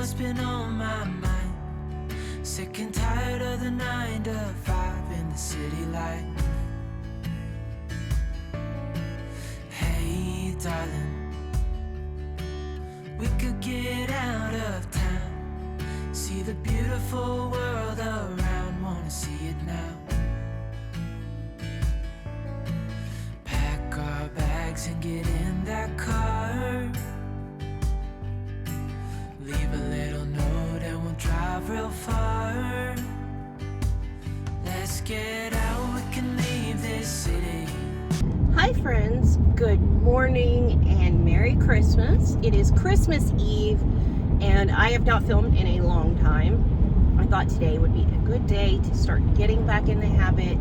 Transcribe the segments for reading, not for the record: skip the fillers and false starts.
what's been on my mind. Sick and tired of the 9 to 5 in the city light. Hey darling, we could get out of town, see the beautiful world around, wanna see it now. Pack our bags and get in that car, leave a little note and we'll drive real far. Let's get out, we can leave this city. Hi friends, good morning and Merry Christmas. It is Christmas Eve and I have not filmed in a long time. I thought today would be a good day to start getting back in the habit.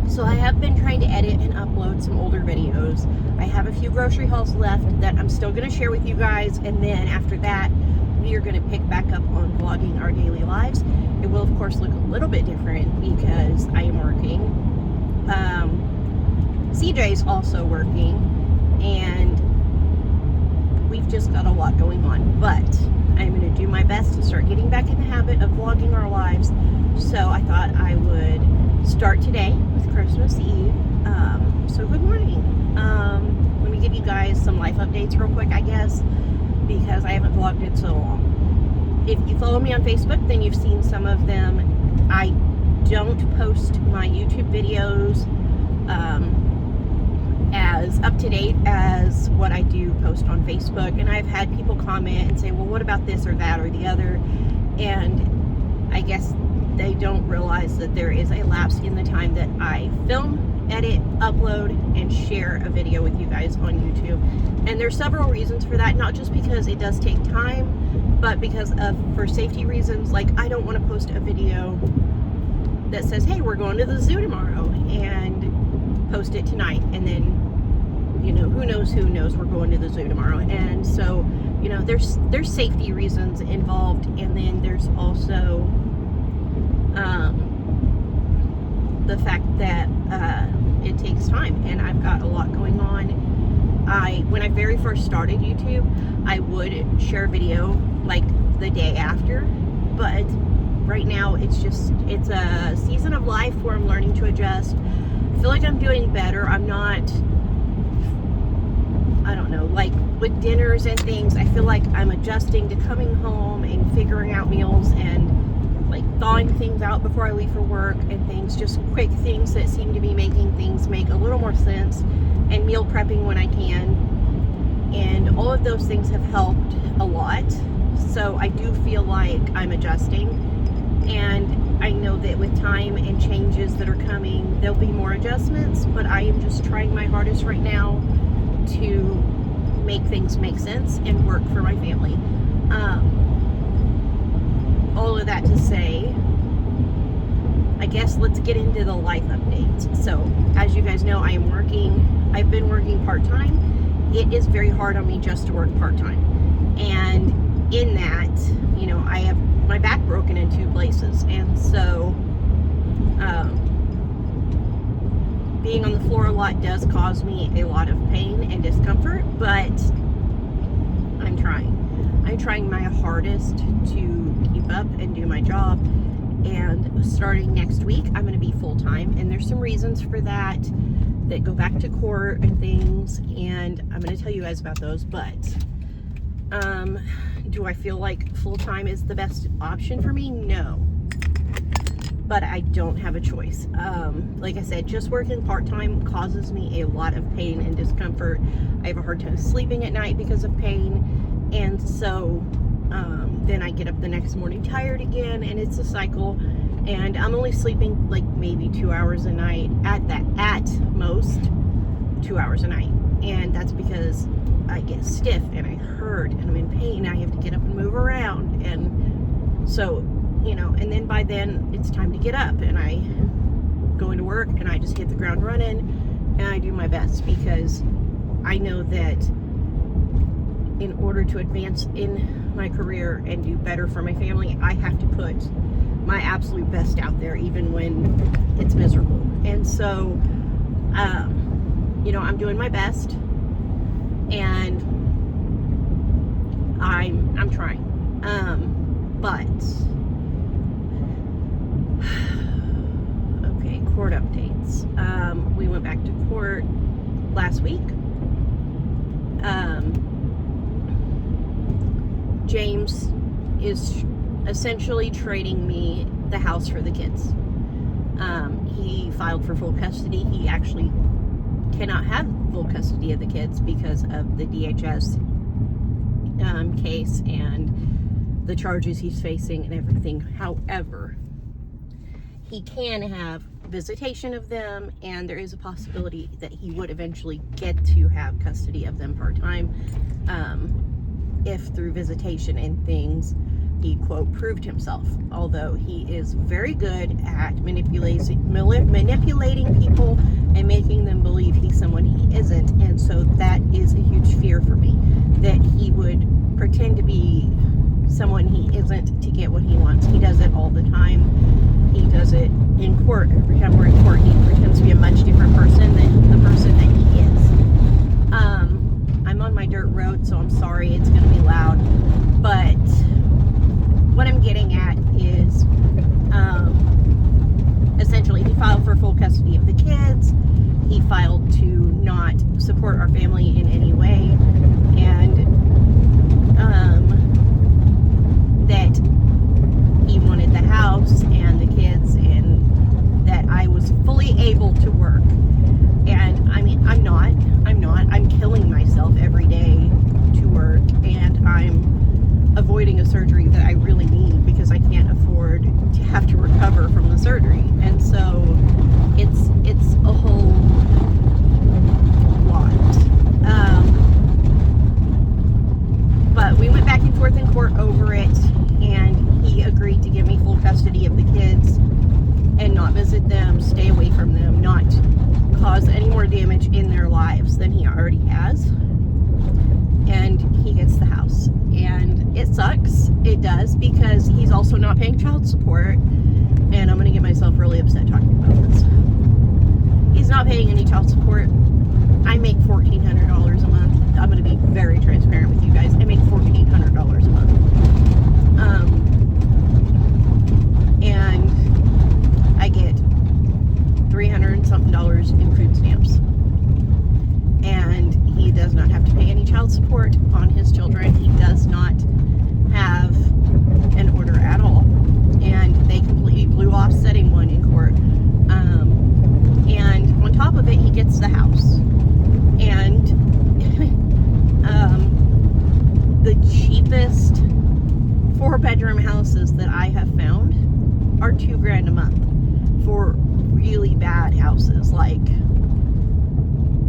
So I have been trying to edit and upload some older videos. I have a few grocery hauls left that I'm still going to share with you guys, and then after that we are going to pick back up on vlogging our daily lives. It will of course look a little bit different because I am working. CJ's also working, and we've just got a lot going on, but I'm going to do my best to start getting back in the habit of vlogging our lives. So I thought I would start today with Christmas Eve. So good morning. Let me give you guys some life updates real quick, I guess, because I haven't vlogged in so long. If you follow me on Facebook, then you've seen some of them. I don't post my YouTube videos as up to date as what I do post on Facebook, and I've had people comment and say, well, what about this or that or the other, and I guess they don't realize that there is a lapse in the time that I film, edit, upload, and share a video with you guys on YouTube. And there's several reasons for that, not just because it does take time, but because of, for safety reasons, like I don't want to post a video that says, hey, we're going to the zoo tomorrow, and post it tonight, and then, you know, who knows we're going to the zoo tomorrow. And so, you know, there's safety reasons involved, and then there's also the fact that it takes time, and I've got a lot going on. When I very first started YouTube, I would share a video like the day after, but right now it's a season of life where I'm learning to adjust. I feel like I'm doing better. I'm not, I don't know, like with dinners and things, I feel like I'm adjusting to coming home and figuring out meals and like thawing things out before I leave for work and things, just quick things that seem to be making things make a little more sense, and meal prepping when I can. And all of those things have helped a lot. So I do feel like I'm adjusting, and I know that with time and changes that are coming, there'll be more adjustments, but I am just trying my hardest right now to make things make sense and work for my family. All of that to say, I guess let's get into the life updates. So, as you guys know, I've been working part-time. It is very hard on me just to work part-time. And in that, you know, I have my back broken in 2 places. And so, being on the floor a lot does cause me a lot of pain and discomfort, but I'm trying. I'm trying my hardest to keep up and do my job. And starting next week, I'm going to be full-time. And there's some reasons for that go back to court and things. And I'm going to tell you guys about those. But do I feel like full-time is the best option for me? No. But I don't have a choice. Like I said, just working part-time causes me a lot of pain and discomfort. I have a hard time sleeping at night because of pain. And so then I get up the next morning tired again, and it's a cycle. And I'm only sleeping like maybe 2 hours a night, at most 2 hours a night. And that's because I get stiff and I hurt and I'm in pain. I have to get up and move around. And so, you know, and then by then it's time to get up, and I go into work and I just hit the ground running, and I do my best, because I know that in order to advance in my career and do better for my family, I have to put my absolute best out there, even when it's miserable. And so, you know, I'm doing my best, and I'm trying. But okay, court updates. We went back to court last week. James is essentially trading me the house for the kids. He filed for full custody. He actually cannot have full custody of the kids because of the DHS case and the charges he's facing and everything. However, he can have visitation of them, and there is a possibility that he would eventually get to have custody of them part-time if through visitation and things he, quote, proved himself. Although he is very good at manipulating people and making them believe he's someone he isn't. And so that is a huge fear for me, that he would pretend to be someone he isn't to get what he wants. He does it all the time. He does it in court. Every time we're in court, he pretends to be a much different person than the person that he is. I'm on my dirt road, so I'm sorry it's going to be loud. But what I'm getting at is essentially he filed for full custody of the kids. He filed to not support our family in any way. And that he wanted the house and the kids, and that I was fully able to work. And I mean, I'm not. I'm killing myself every day to work, and I'm avoiding a surgery that I really need because I can't afford to have to recover from the surgery. And so it's a whole lot. But we went back and forth in court over it, and he agreed to give me full custody of the kids and not visit them, stay away from them, not cause any more damage in their lives than he already has. And he gets the house. And it sucks. It does, because he's also not paying child support. And I'm going to get myself really upset talking about this. He's not paying any child support. I make $1,400 a month. I'm going to be very transparent with you guys. I make $1,400 a month. And I get $300 and something in food stamps. And he does not have to pay any child support on his children. He does not have an order at all. And they completely blew off setting one in court. And on top of it, he gets the house. And the cheapest 4-bedroom houses that I have found are $2,000 a month for really bad houses, like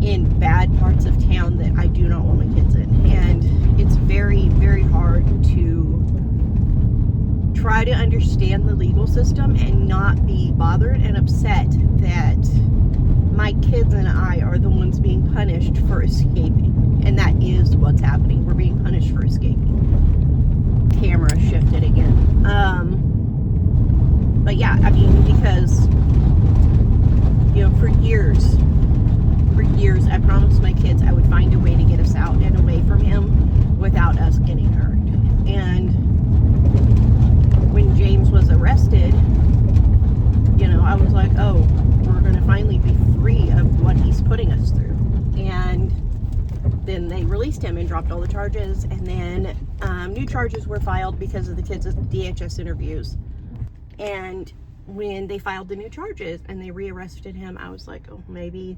in bad parts of town that I do not want my kids in. And it's very, very hard to try to understand the legal system and not be bothered and upset that my kids and I are the ones being punished for escaping. And that is what's happening. We're being punished for escaping. Camera shifted again. But yeah, I mean, because, you know, for years, I promised my kids I would find a way to get us out and away from him without us getting hurt. And when James was arrested, you know, I was like, oh, we're going to finally be free of what he's putting us through. And then they released him and dropped all the charges. And then new charges were filed because of the kids' DHS interviews. And when they filed the new charges and they rearrested him, I was like, oh, maybe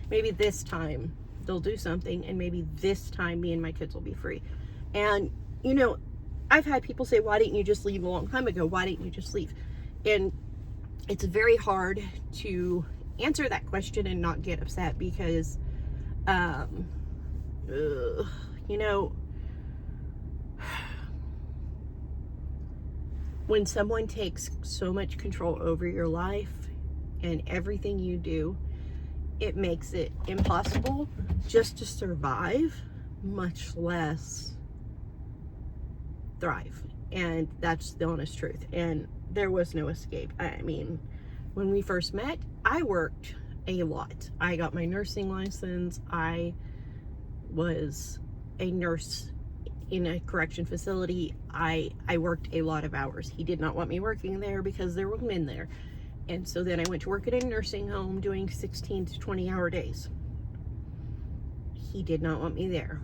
this time they'll do something, and maybe this time me and my kids will be free. And, you know, I've had people say, why didn't you just leave a long time ago? Why didn't you just leave? And it's very hard to answer that question and not get upset because, you know, when someone takes so much control over your life and everything you do, it makes it impossible just to survive, much less thrive. And that's the honest truth. And there was no escape. I mean, when we first met, I worked a lot. I got my nursing license. I was a nurse in a correction facility, I worked a lot of hours. He did not want me working there because there were men there. And so then I went to work at a nursing home doing 16 to 20 hour days. He did not want me there.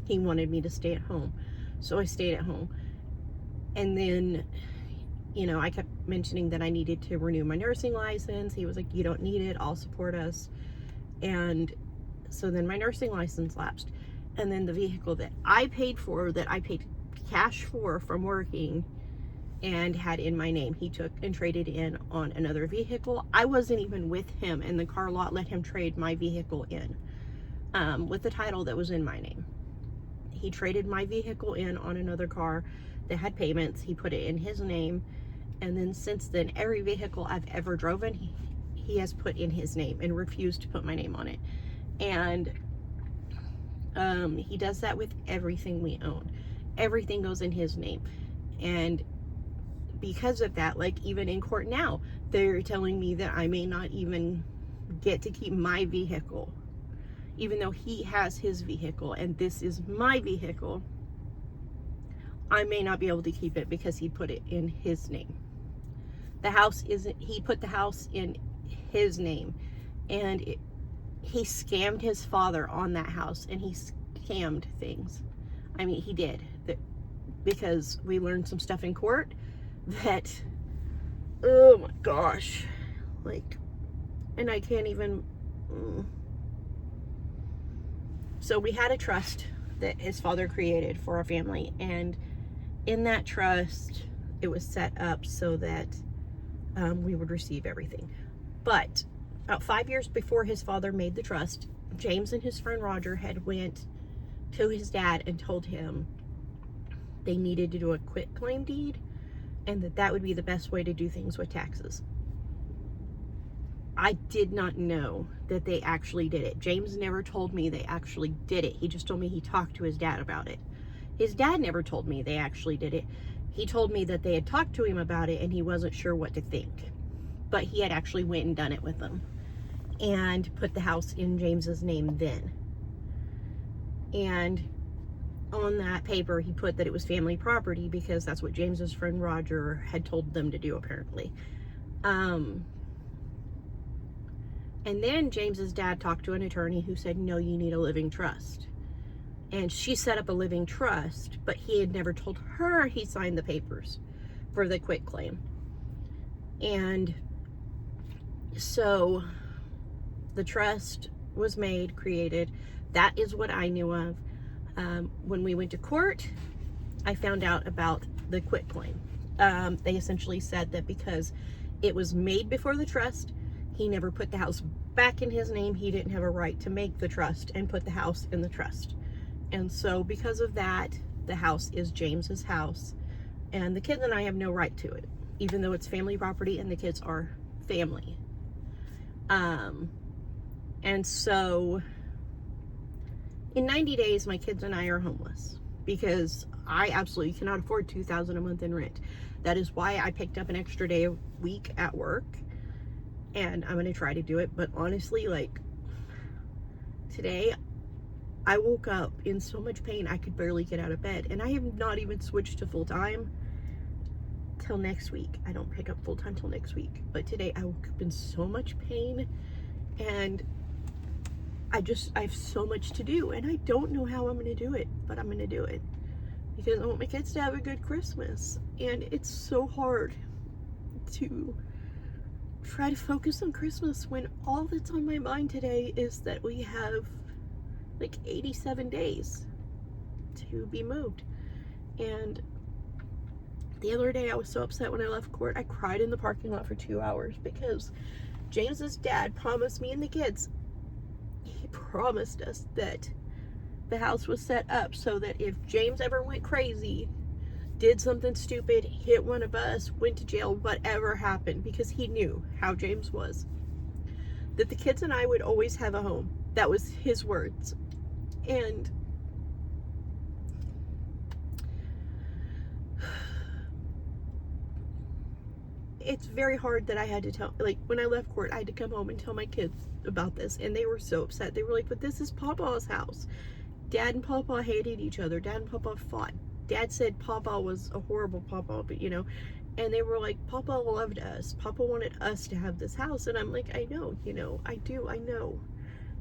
He wanted me to stay at home. So I stayed at home. And then, you know, I kept mentioning that I needed to renew my nursing license. He was like, you don't need it, I'll support us. And so then my nursing license lapsed. And then the vehicle that I paid for, that I paid cash for from working and had in my name, he took and traded in on another vehicle. I wasn't even with him, and the car lot let him trade my vehicle in with the title that was in my name. He traded my vehicle in on another car that had payments. He put it in his name. And then since then, every vehicle I've ever driven, he has put in his name and refused to put my name on it. And he does that with everything we own. Everything goes in his name. And because of that, like even in court now, they're telling me that I may not even get to keep my vehicle, even though he has his vehicle and this is my vehicle. I may not be able to keep it because he put it in his name. The house isn't, he put the house in his name, and he scammed his father on that house, and he scammed things. I mean, he did, because we learned some stuff in court that, oh my gosh, like, and I can't even, So we had a trust that his father created for our family, and in that trust, it was set up so that we would receive everything. But about 5 years before his father made the trust, James and his friend Roger had went to his dad and told him they needed to do a quitclaim deed, and that would be the best way to do things with taxes. I did not know that they actually did it. James never told me they actually did it. He just told me he talked to his dad about it. His dad never told me they actually did it. He told me that they had talked to him about it and he wasn't sure what to think. But he had actually went and done it with them and put the house in James's name then. And on that paper, he put that it was family property because that's what James's friend Roger had told them to do, apparently. And then James's dad talked to an attorney who said, no, you need a living trust. And she set up a living trust, but he had never told her he signed the papers for the quitclaim. And so the trust was made, created. That is what I knew of. When we went to court, I found out about the quitclaim. They essentially said that because it was made before the trust, he never put the house back in his name. He didn't have a right to make the trust and put the house in the trust. And so because of that, the house is James's house, and the kids and I have no right to it, even though it's family property and the kids are family. And so in 90 days, my kids and I are homeless because I absolutely cannot afford $2,000 a month in rent. That is why I picked up an extra day a week at work, and I'm going to try to do it. But honestly, like today, I woke up in so much pain I could barely get out of bed, and I have not even switched to full-time till next week. I don't pick up full-time till next week, but today I woke up in so much pain, and I have so much to do, and I don't know how I'm going to do it, but I'm going to do it because I want my kids to have a good Christmas. And it's so hard to try to focus on Christmas when all that's on my mind today is that we have like 87 days to be moved. And the other day I was so upset when I left court. I cried in the parking lot for 2 hours because James's dad promised me and the kids, he promised us that the house was set up so that if James ever went crazy, did something stupid, hit one of us, went to jail, whatever happened, because he knew how James was, that the kids and I would always have a home. That was his words. And it's very hard that I had to tell, like when I left court, I had to come home and tell my kids about this, and they were so upset. They were like, but this is Papa's house. Dad and Papa hated each other. Dad and Papa fought. Dad said Papa was a horrible Papa, but you know, and they were like, Papa loved us. Papa wanted us to have this house. And I'm like, I know, you know, I do, I know.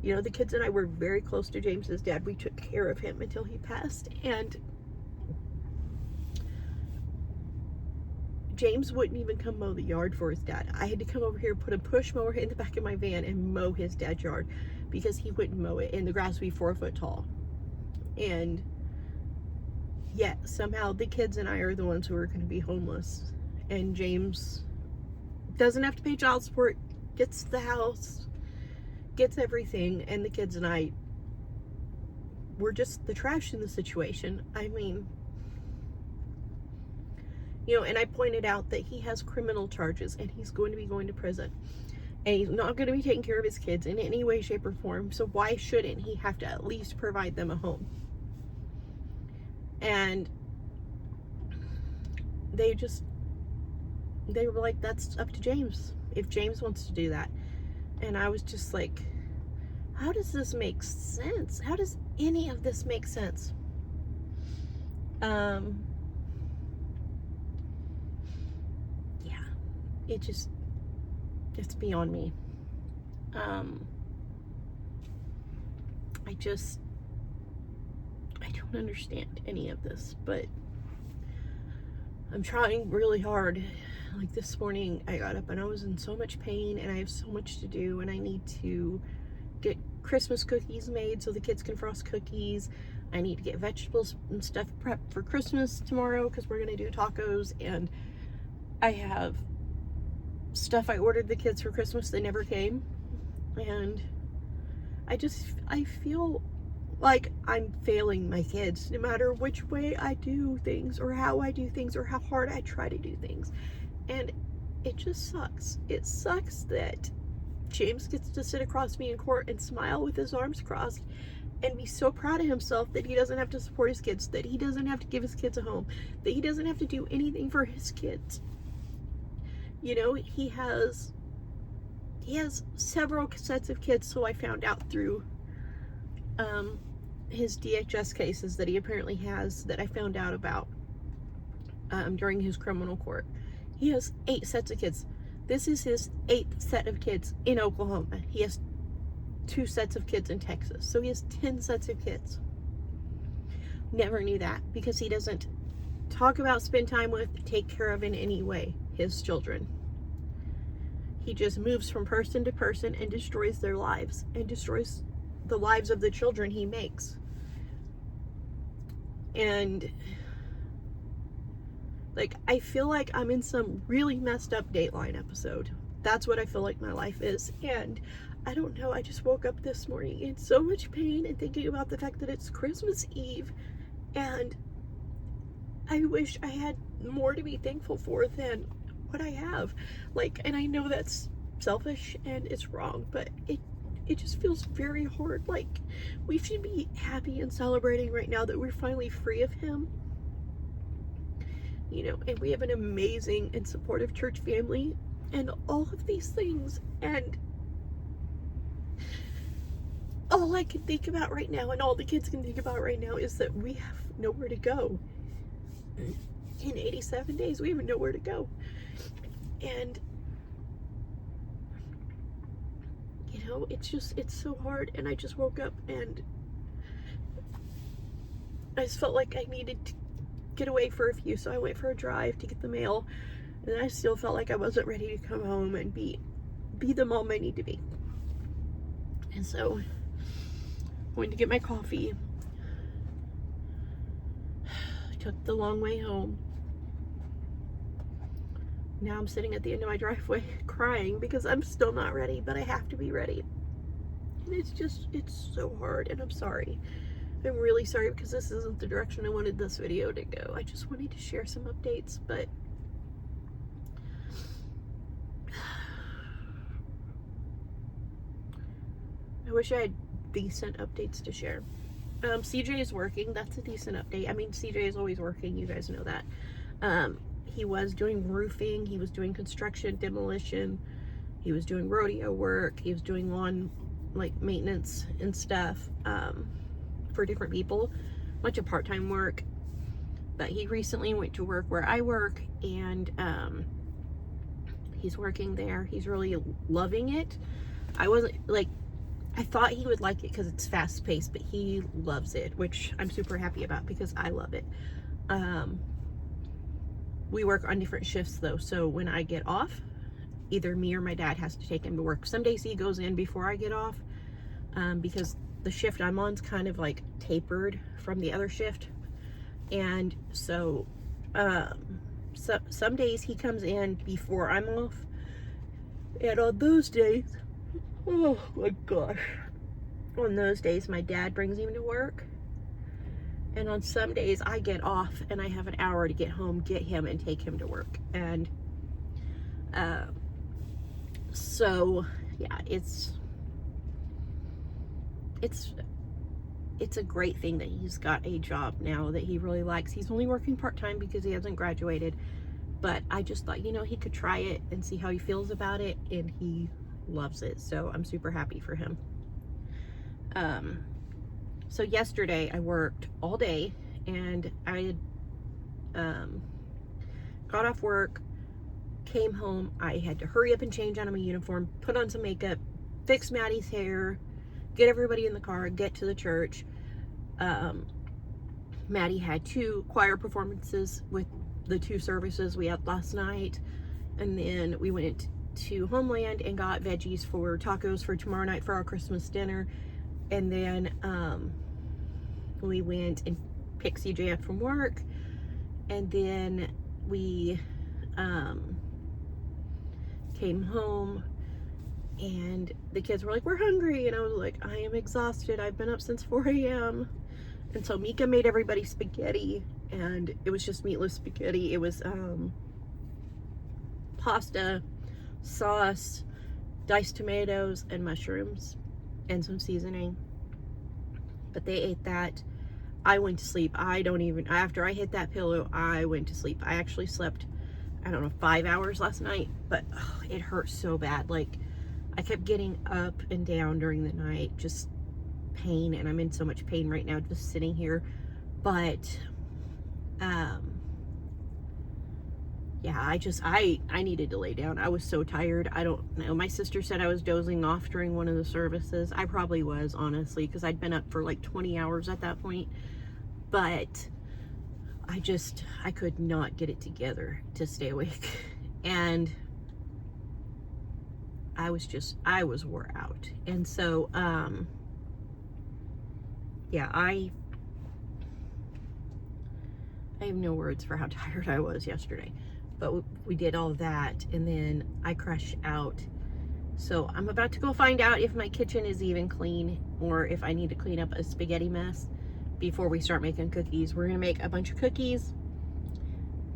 You know, the kids and I were very close to James's dad. We took care of him until he passed. And James wouldn't even come mow the yard for his dad. I had to come over here, put a push mower in the back of my van and mow his dad's yard because he wouldn't mow it, and the grass would be 4 foot tall. And yet somehow the kids and I are the ones who are going to be homeless. And James doesn't have to pay child support, gets the house, gets everything, and the kids and I, we're just the trash in the situation. I mean, you know, and I pointed out that he has criminal charges and he's going to be going to prison. And he's not going to be taking care of his kids in any way, shape, or form. So why shouldn't he have to at least provide them a home? And they were like, that's up to James, if James wants to do that. And I was just like, how does this make sense? How does any of this make sense? Yeah, it's beyond me. I don't understand any of this, but I'm trying really hard. Like this morning, I got up and I was in so much pain and I have so much to do, and I need to get Christmas cookies made so the kids can frost cookies. I need to get vegetables and stuff prepped for Christmas tomorrow because we're going to do tacos, and I have stuff I ordered the kids for Christmas that never came, and I feel like I'm failing my kids no matter which way I do things or how I do things or how hard I try to do things. And it just sucks. It sucks that James gets to sit across me in court and smile with his arms crossed and be so proud of himself that he doesn't have to support his kids, that he doesn't have to give his kids a home, that he doesn't have to do anything for his kids. You know, he has several sets of kids, so I found out through his DHS cases that he apparently has, that I found out about during his criminal court. He has 8 sets of kids. This is his 8th set of kids in Oklahoma. He has 2 sets of kids in Texas, so he has 10 sets of kids. Never knew that, because he doesn't talk about, spend time with, take care of in any way his children. He just moves from person to person and destroys their lives and destroys the lives of the children he makes. And like, I feel like I'm in some really messed up Dateline episode. That's what I feel like my life is. And I don't know, I just woke up this morning in so much pain and thinking about the fact that it's Christmas Eve, and I wish I had more to be thankful for than what I have. Like, and I know that's selfish and it's wrong, but it just feels very hard. Like, we should be happy and celebrating right now that we're finally free of him, you know, and we have an amazing and supportive church family and all of these things. And all I can think about right now, and all the kids can think about right now, is that we have nowhere to go. In 87 days, we have nowhere to go. And you know, it's so hard. And I just woke up and I just felt like I needed to get away for a few, so I went for a drive to get the mail, and I still felt like I wasn't ready to come home and be the mom I need to be. And so I went to get my coffee, took the long way home. Now I'm sitting at the end of my driveway crying because I'm still not ready, but I have to be ready. And it's so hard, and I'm sorry. I'm really sorry, because this isn't the direction I wanted this video to go. I just wanted to share some updates, but I wish I had decent updates to share. CJ is working. That's a decent update. I mean, CJ is always working. You guys know that. He was doing roofing. He was doing construction, demolition. He was doing rodeo work. He was doing lawn, like, maintenance and stuff. for different people, a bunch of part-time work. But he recently went to work where I work, and he's working there. He's really loving it. I thought he would like it because it's fast-paced, but he loves it, which I'm super happy about because I love it. We work on different shifts though, so when I get off, either me or my dad has to take him to work. Some days he goes in before I get off, because the shift I'm on is kind of like tapered from the other shift. And so, some days he comes in before I'm off. And on those days, oh my gosh, on those days my dad brings him to work. And on some days I get off and I have an hour to get home, get him, and take him to work. And so yeah, it's a great thing that he's got a job now that he really likes. He's only working part-time because he hasn't graduated, but I just thought, you know, he could try it and see how he feels about it, and he loves it. So I'm super happy for him. So yesterday I worked all day, and I had got off work, came home. I had to hurry up and change out of my uniform, put on some makeup, fix Maddie's hair, get everybody in the car, get to the church. Maddie had 2 choir performances with the 2 services we had last night, and then we went to Homeland and got veggies for tacos for tomorrow night for our Christmas dinner. And then we went and picked CJ up from work, and then we came home, and the kids were like, we're hungry, and I was like, I am exhausted, I've been up since 4 a.m. And so Mika made everybody spaghetti, and it was just meatless spaghetti. It was pasta, sauce, diced tomatoes, and mushrooms, and some seasoning. But they ate that. I went to sleep. After I hit that pillow, I went to sleep. I actually slept, I don't know, 5 hours last night, but it hurt so bad. Like, I kept getting up and down during the night, just pain, and I'm in so much pain right now just sitting here. But yeah, I needed to lay down. I was so tired. I don't know. My sister said I was dozing off during one of the services. I probably was, honestly, because I'd been up for like 20 hours at that point. But I could not get it together to stay awake. And I was wore out. And so, yeah, I have no words for how tired I was yesterday. But we did all that, and then I crashed out. So I'm about to go find out if my kitchen is even clean, or if I need to clean up a spaghetti mess before we start making cookies. We're gonna make a bunch of cookies,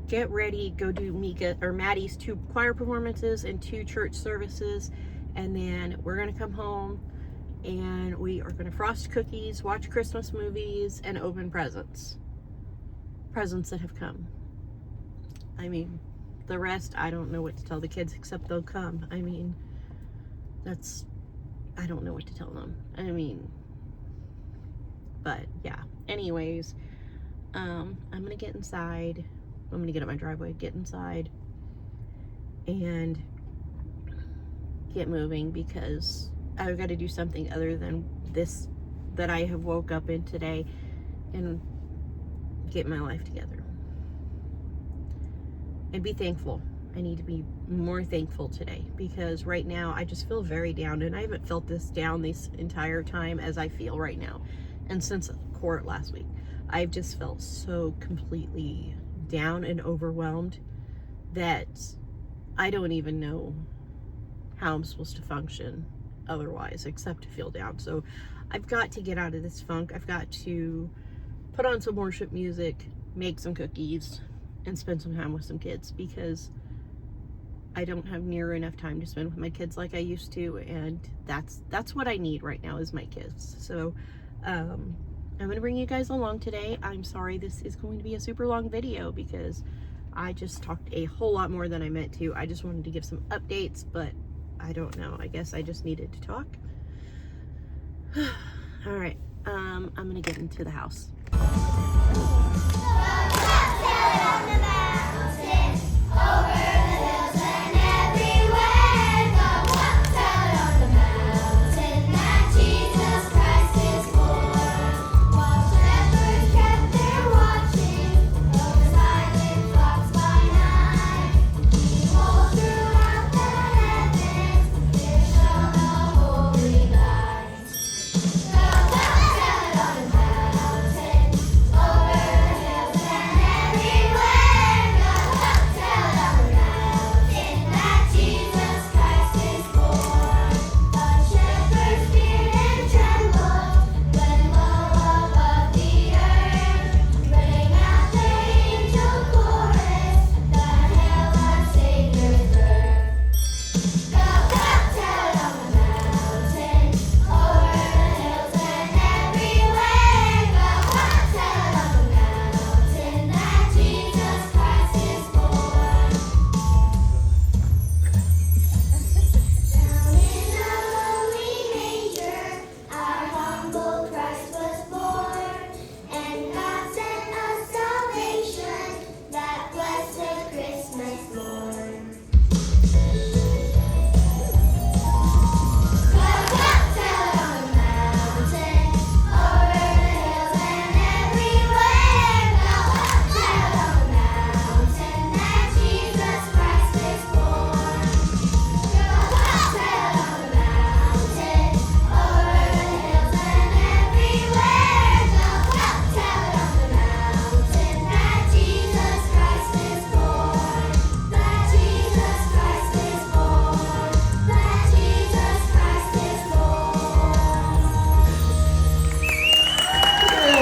get ready, go do Mika or Maddie's 2 choir performances and 2 church services, and then we're gonna come home and we are gonna frost cookies, watch Christmas movies, and open presents that have come. I mean, the rest, I don't know what to tell the kids, except they'll come. I mean, I don't know what to tell them. I mean, but yeah. Anyways, I'm gonna get inside. I'm gonna get up my driveway, get inside, and get moving, because I've got to do something other than this that I have woke up in today, and get my life together. And be thankful. I need to be more thankful today, because right now I just feel very down, and I haven't felt this down this entire time as I feel right now. And since court last week, I've just felt so completely down and overwhelmed that I don't even know how I'm supposed to function otherwise except to feel down. So I've got to get out of this funk. I've got to put on some worship music, make some cookies, and spend some time with some kids, because I don't have near enough time to spend with my kids like I used to, and that's what I need right now is my kids. So I'm gonna bring you guys along today. I'm sorry this is going to be a super long video, because I just talked a whole lot more than I meant to. I just wanted to give some updates, but I don't know, I guess I just needed to talk. All right, I'm gonna get into the house.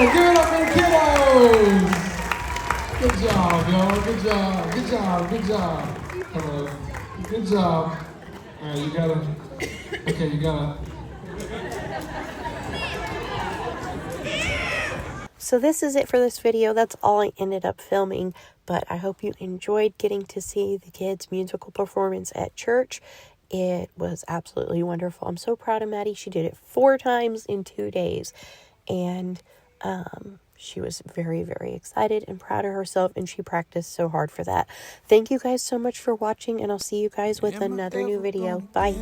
Give it up for the kiddos! Good job, y'all. Good job. Good job. Good job. Hello. Good job. All right, you gotta. Okay, you gotta. So this is it for this video. That's all I ended up filming, but I hope you enjoyed getting to see the kids' musical performance at church. It was absolutely wonderful. I'm so proud of Maddie. She did it 4 times in 2 days, and she was very, very excited and proud of herself, and she practiced so hard for that. Thank you guys so much for watching, and I'll see you guys with another new video. Bye.